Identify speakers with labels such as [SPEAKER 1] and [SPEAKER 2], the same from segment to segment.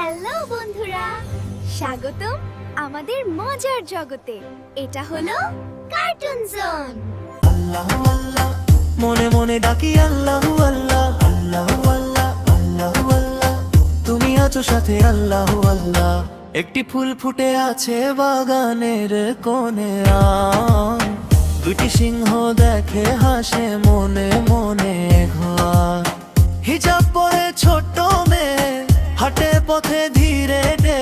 [SPEAKER 1] Hello বন্ধুরা, স্বাগতম আমাদের মজার জগতে। এটা হলো কার্টুন জোন।
[SPEAKER 2] আল্লাহ আল্লাহ মনে মনে ডাকি আল্লাহু আল্লাহ আল্লাহু আল্লাহ আল্লাহু আল্লাহ তুমি আছো সাথে আল্লাহু আল্লাহ। একটি ফুল ফুটে আছে বাগানের কোণে, দুটি সিংহ দেখে হাসে মনে মনে ঘর। হিজাব পরে ছোট্ট মেয়ে হাঁটে পথে ধীরে ধীরে,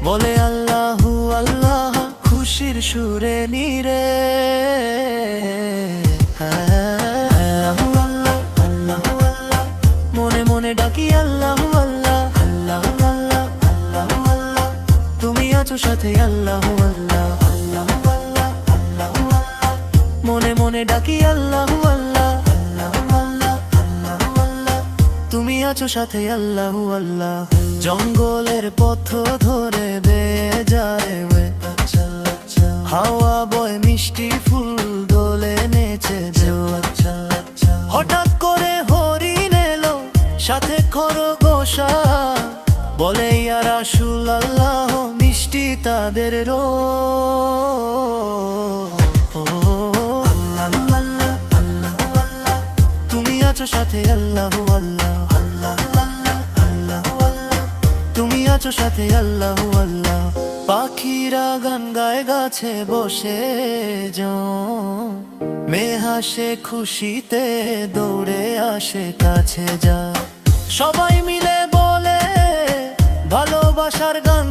[SPEAKER 2] বলে আল্লাহু আল্লাহ খুশির সুরে নীরে। মনে মনে ডাকি আল্লাহু আল্লাহ আল্লাহু আল্লাহ আল্লাহু আল্লাহ তুমি আছো সাথে আল্লাহু আল্লাহ আল্লাহু আল্লাহ আল্লাহু আল্লাহ মনে মনে ডাকি আল্লাহু আল্লাহ আল্লাহু আল্লাহ আল্লাহু আল্লাহ তুমি আছো সাথে আল্লাহু আল্লাহ। জঙ্গলের পথ ধরে বেয়ে যায় হাওয়া বয় মিষ্টি ফুল দোলে নেচে হঠাৎ করে হরিণ এলো সাথে খরগোশ, বলে ইয়া রাসূলুল্লাহ মিষ্টি তাদের তুমি আছো সাথে আল্লাহু আল্লাহ আল্লাহু আল্লাহ আল্লাহু আল্লাহ তুমি আছো সাথে আল্লাহু আল্লাহ। পাখিরা গান গায় গাছে বসে মেয়ে হাসে খুশিতে দৌড়ে আসে কাছে যা। সবাই মিলে বলে ভালোবাসার গান,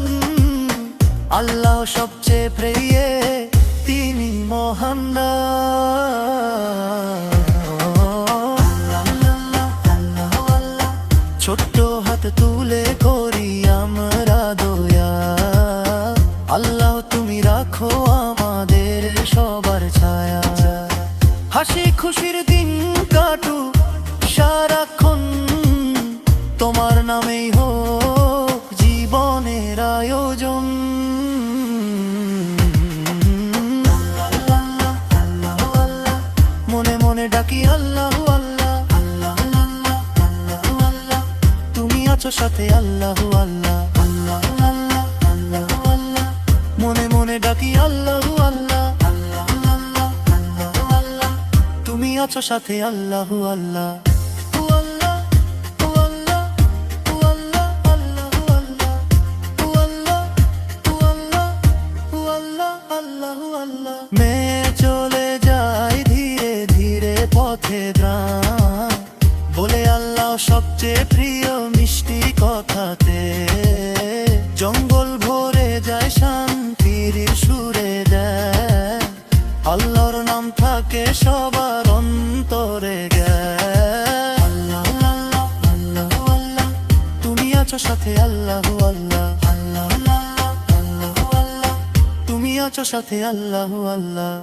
[SPEAKER 2] আল্লাহ সবচেয়ে প্রিয় তিনি মহান। ছোট্ট হাত তুলে করি আমরা দয়া, আল্লাহ তুমি রাখো আমাদের সবার ছায়া। হাসি খুশির দিন কাটুক সারাক্ষণ, তোমার নামেই হোক জীবনের আয়োজন। মনে মনে ডাকি আল্লাহু আল্লাহ আল্লাহু আল্লাহ আল্লাহু আল্লাহ তুমি আছো সাথে আল্লাহু আল্লাহ আল্লাহু আল্লাহ আল্লাহু আল্লাহ মনে মনে ডাকি আল্লাহু আল্লাহ আল্লাহু আল্লাহ আল্লাহু আল্লাহ তুমি আছো সাথে আল্লাহু আল্লাহ। মেয়ে চলে যায় ধীরে ধীরে পথে গ্রাম, বলে আল্লাহ সবচেয়ে প্রিয় মিষ্টি কথাতে। জঙ্গল ভরে যায় শান্তির সুরে দেয়, আল্লাহর নাম থাকে সবার অন্তরে গায়। আল্লাহ আল্লাহ আল্লাহু আল্লাহ তুমি আছো সাথে আল্লাহু আল্লাহ আল্লাহ আল্লাহ আল্লাহু আল্লাহ তুমি আছো সাথে আল্লাহু আল্লাহ।